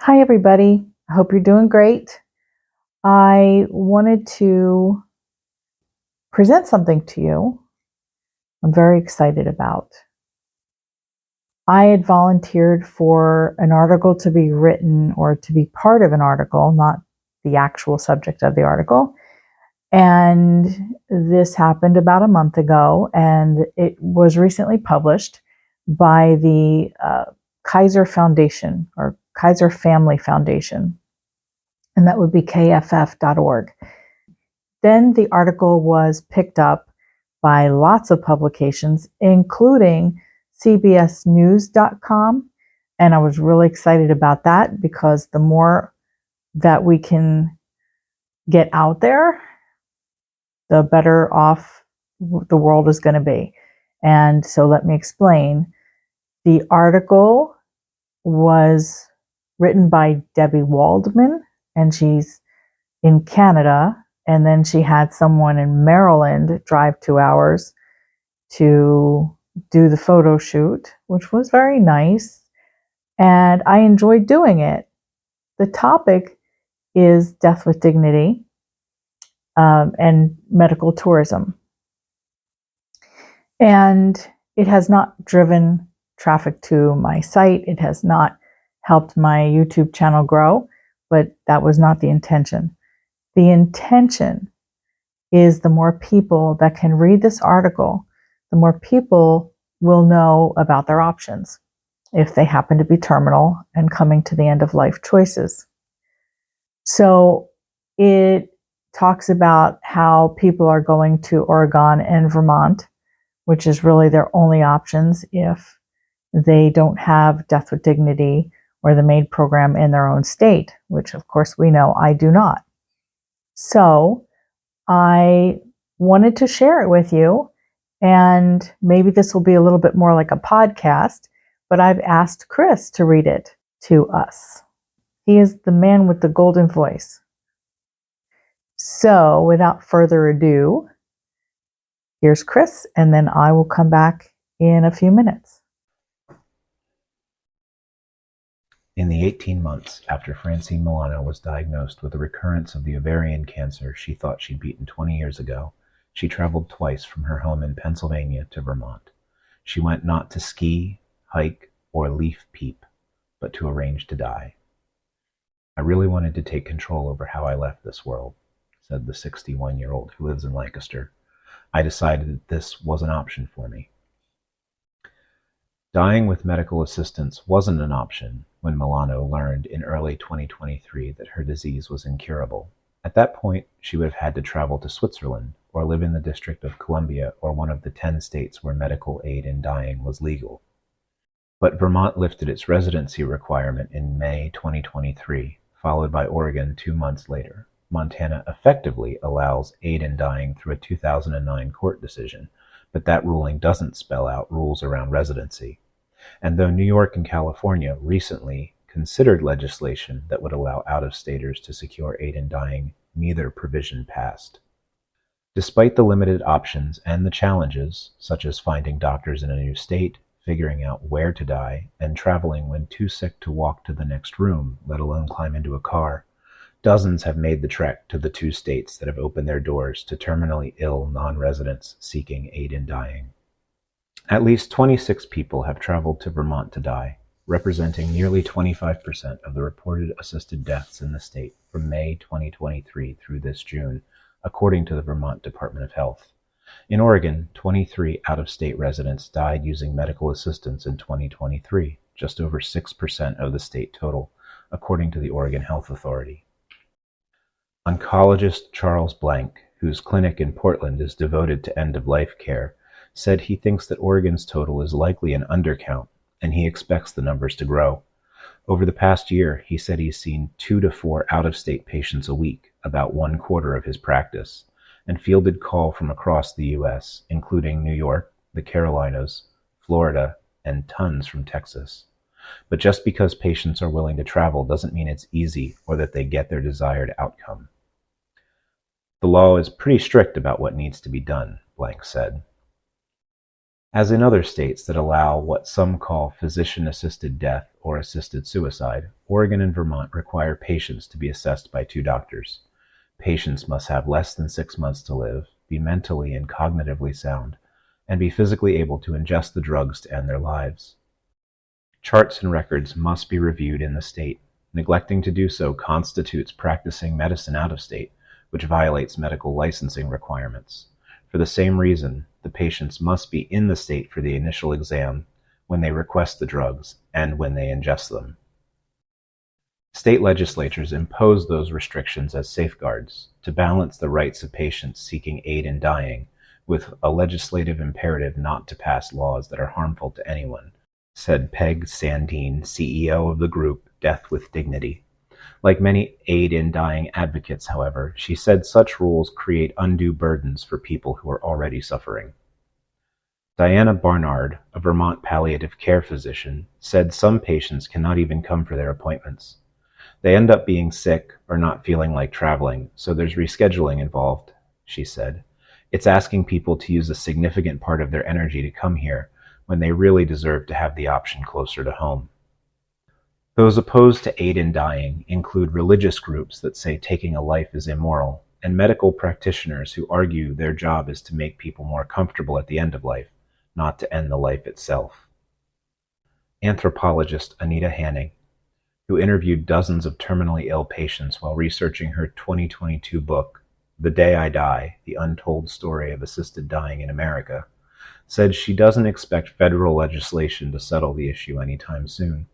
Hi, everybody. I hope you're doing great. I wanted to present something to you I'm very excited about. I had volunteered for an article to be written or to be part of an article, not the actual subject of the article. And this happened about a month ago, and it was recently published by the Kaiser Foundation or Kaiser Family Foundation, and that would be kff.org. Then the article was picked up by lots of publications, including CBSnews.com. And I was really excited about that because the more that we can get out there, the better off the world is going to be. And so let me explain. The article was written by Debbie Waldman, and she's in Canada. And then she had someone in Maryland drive 2 hours to do the photo shoot, which was very nice. And I enjoyed doing it. The topic is death with dignity and medical tourism. And it has not driven traffic to my site. It has not helped my YouTube channel grow, but that was not the intention. The intention is the more people that can read this article, the more people will know about their options if they happen to be terminal and coming to the end of life choices. So it talks about how people are going to Oregon and Vermont, which is really their only options if they don't have Death with Dignity or the MAID program in their own state, which of course we know I do not. So I wanted to share it with you, and maybe this will be a little bit more like a podcast, but I've asked Chris to read it to us. He is the man with the golden voice. So without further ado, here's Chris, and then I will come back in a few minutes. In the 18 months after Francine Milano was diagnosed with a recurrence of the ovarian cancer she thought she'd beaten 20 years ago, she traveled twice from her home in Pennsylvania to Vermont. She went not to ski, hike, or leaf peep, but to arrange to die. I really wanted to take control over how I left this world, said the 61-year-old who lives in Lancaster. I decided that this was an option for me. Dying with medical assistance wasn't an option when Milano learned in early 2023 that her disease was incurable. At that point, she would have had to travel to Switzerland or live in the District of Columbia or one of the 10 states where medical aid in dying was legal. But Vermont lifted its residency requirement in May 2023, followed by Oregon 2 months later. Montana effectively allows aid in dying through a 2009 court decision, but that ruling doesn't spell out rules around residency. And though New York and California recently considered legislation that would allow out-of-staters to secure aid in dying, neither provision passed. Despite the limited options and the challenges, such as finding doctors in a new state, figuring out where to die, and traveling when too sick to walk to the next room, let alone climb into a car, dozens have made the trek to the 2 states that have opened their doors to terminally ill non-residents seeking aid in dying. At least 26 people have traveled to Vermont to die, representing nearly 25% of the reported assisted deaths in the state from May 2023 through this June, according to the Vermont Department of Health. In Oregon, 23 out-of-state residents died using medical assistance in 2023, just over 6% of the state total, according to the Oregon Health Authority. Oncologist Charles Blank, whose clinic in Portland is devoted to end-of-life care, said he thinks that Oregon's total is likely an undercount, and he expects the numbers to grow. Over the past year, he said he's seen 2 to 4 out-of-state patients a week, about 1/4 of his practice, and fielded call from across the U.S., including New York, the Carolinas, Florida, and tons from Texas. But just because patients are willing to travel doesn't mean it's easy or that they get their desired outcome. The law is pretty strict about what needs to be done, Blank said. As in other states that allow what some call physician-assisted death or assisted suicide, Oregon and Vermont require patients to be assessed by two doctors. Patients must have less than 6 months to live, be mentally and cognitively sound, and be physically able to ingest the drugs to end their lives. Charts and records must be reviewed in the state. Neglecting to do so constitutes practicing medicine out of state, which violates medical licensing requirements. For the same reason, the patients must be in the state for the initial exam, when they request the drugs, and when they ingest them. State legislatures impose those restrictions as safeguards to balance the rights of patients seeking aid in dying with a legislative imperative not to pass laws that are harmful to anyone, said Peg Sandine, CEO of the group Death with Dignity. Like many aid in dying advocates, however, she said such rules create undue burdens for people who are already suffering. Diana Barnard, a Vermont palliative care physician, said some patients cannot even come for their appointments. They end up being sick or not feeling like traveling, so there's rescheduling involved, she said. It's asking people to use a significant part of their energy to come here when they really deserve to have the option closer to home. Those opposed to aid in dying include religious groups that say taking a life is immoral, and medical practitioners who argue their job is to make people more comfortable at the end of life, not to end the life itself. Anthropologist Anita Hanning, who interviewed dozens of terminally ill patients while researching her 2022 book, The Day I Die, The Untold Story of Assisted Dying in America, said she doesn't expect federal legislation to settle the issue anytime soon.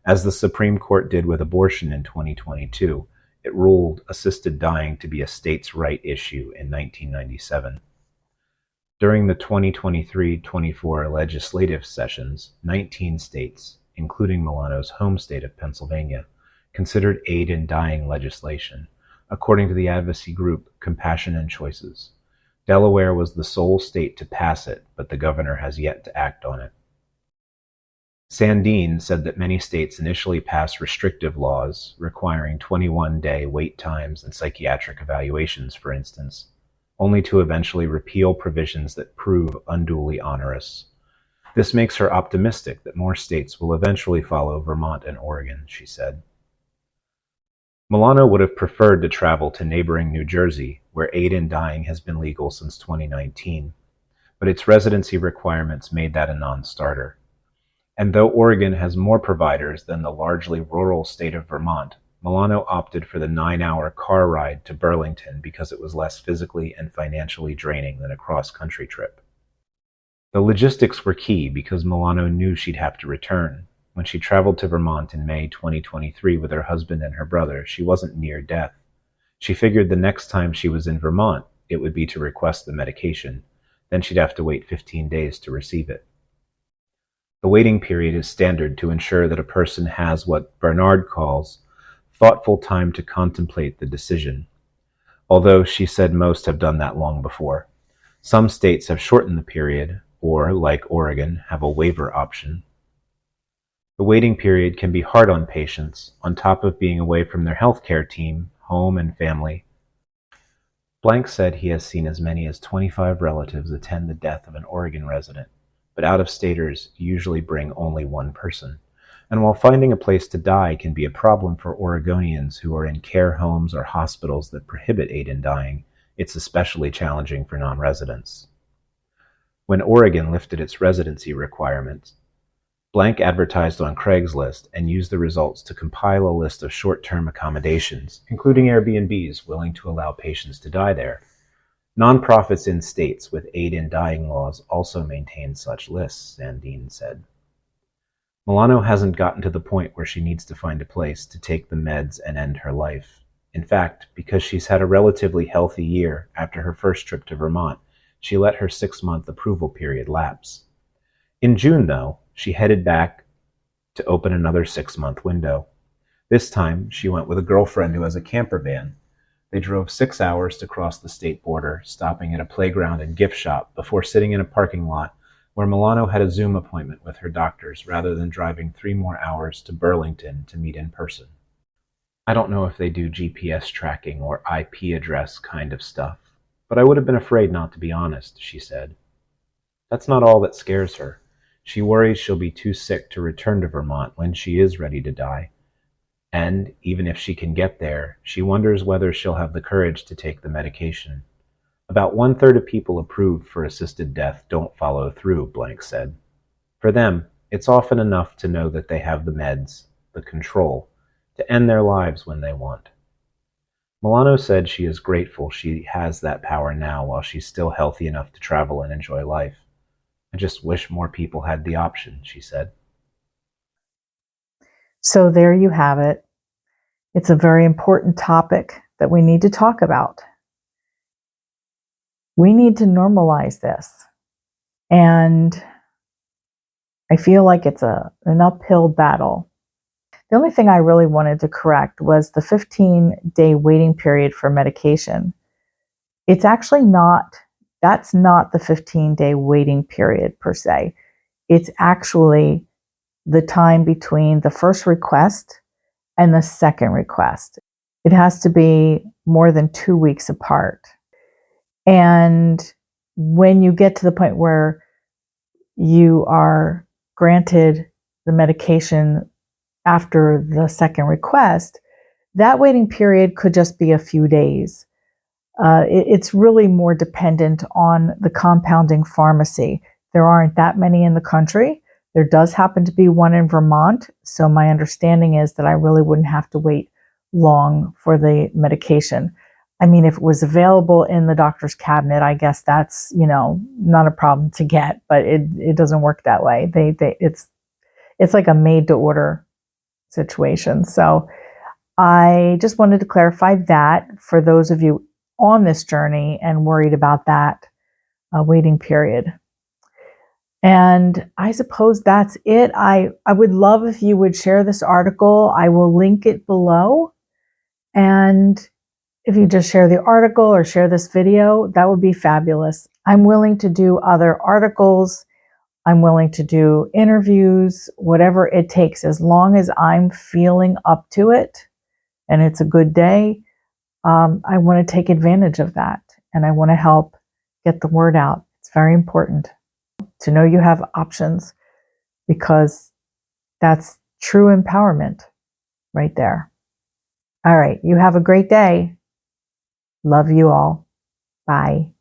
As the Supreme Court did with abortion in 2022, it ruled assisted dying to be a states' right issue in 1997. During the 2023-24 legislative sessions, 19 states, including Milano's home state of Pennsylvania, considered aid in dying legislation, according to the advocacy group Compassion and Choices. Delaware was the sole state to pass it, but the governor has yet to act on it. Sandine said that many states initially passed restrictive laws requiring 21-day wait times and psychiatric evaluations, for instance, only to eventually repeal provisions that prove unduly onerous. This makes her optimistic that more states will eventually follow Vermont and Oregon, she said. Milano would have preferred to travel to neighboring New Jersey, where aid in dying has been legal since 2019, but its residency requirements made that a non-starter. And though Oregon has more providers than the largely rural state of Vermont, Milano opted for the 9-hour car ride to Burlington because it was less physically and financially draining than a cross-country trip. The logistics were key because Milano knew she'd have to return. When she traveled to Vermont in May 2023 with her husband and her brother, she wasn't near death. She figured the next time she was in Vermont, it would be to request the medication. Then she'd have to wait 15 days to receive it. The waiting period is standard to ensure that a person has what Bernard calls thoughtful time to contemplate the decision, although she said most have done that long before. Some states have shortened the period, or, like Oregon, have a waiver option. The waiting period can be hard on patients, on top of being away from their healthcare team, home, and family. Blank said he has seen as many as 25 relatives attend the death of an Oregon resident, but out-of-staters usually bring only one person. And while finding a place to die can be a problem for Oregonians who are in care homes or hospitals that prohibit aid in dying, it's especially challenging for non-residents. When Oregon lifted its residency requirements, Blank advertised on Craigslist and used the results to compile a list of short-term accommodations, including Airbnbs willing to allow patients to die there. Nonprofits in states with aid in dying laws also maintain such lists, Sandine said. Milano hasn't gotten to the point where she needs to find a place to take the meds and end her life. In fact, because she's had a relatively healthy year after her first trip to Vermont, she let her 6-month approval period lapse. In June, though, she headed back to open another 6-month window. This time, she went with a girlfriend who has a camper van. They drove 6 hours to cross the state border, stopping at a playground and gift shop before sitting in a parking lot where Milano had a Zoom appointment with her doctors rather than driving 3 more hours to Burlington to meet in person. I don't know if they do GPS tracking or IP address kind of stuff, but I would have been afraid not to be honest, she said. That's not all that scares her. She worries she'll be too sick to return to Vermont when she is ready to die. And even if she can get there, she wonders whether she'll have the courage to take the medication. About 1/3 of people approved for assisted death don't follow through, Blank said. For them, it's often enough to know that they have the meds, the control, to end their lives when they want. Milano said she is grateful she has that power now while she's still healthy enough to travel and enjoy life. I just wish more people had the option, she said. So there you have it. It's a very important topic that we need to talk about. We need to normalize this. And I feel like it's an uphill battle. The only thing I really wanted to correct was the 15-day waiting period for medication. It's actually not, that's not the 15-day waiting period per se. It's actually the time between the first request and the second request. It has to be more than 2 weeks apart. And when you get to the point where you are granted the medication after the second request, that waiting period could just be a few days. It's really more dependent on the compounding pharmacy. There aren't that many in the country. There does happen to be one in Vermont, so my understanding is that I really wouldn't have to wait long for the medication. I mean, if it was available in the doctor's cabinet, I guess that's, not a problem to get, but it doesn't work that way. It's like a made to order situation. So I just wanted to clarify that for those of you on this journey and worried about that waiting period. And I suppose that's it. I would love if you would share this article. I will link it below. And if you just share the article or share this video, that would be fabulous. I'm willing to do other articles. I'm willing to do interviews, whatever it takes, as long as I'm feeling up to it and it's a good day. I want to take advantage of that, and I want to help get the word out. It's very important to know you have options, because that's true empowerment right there. All right, you have a great day. Love you all. Bye.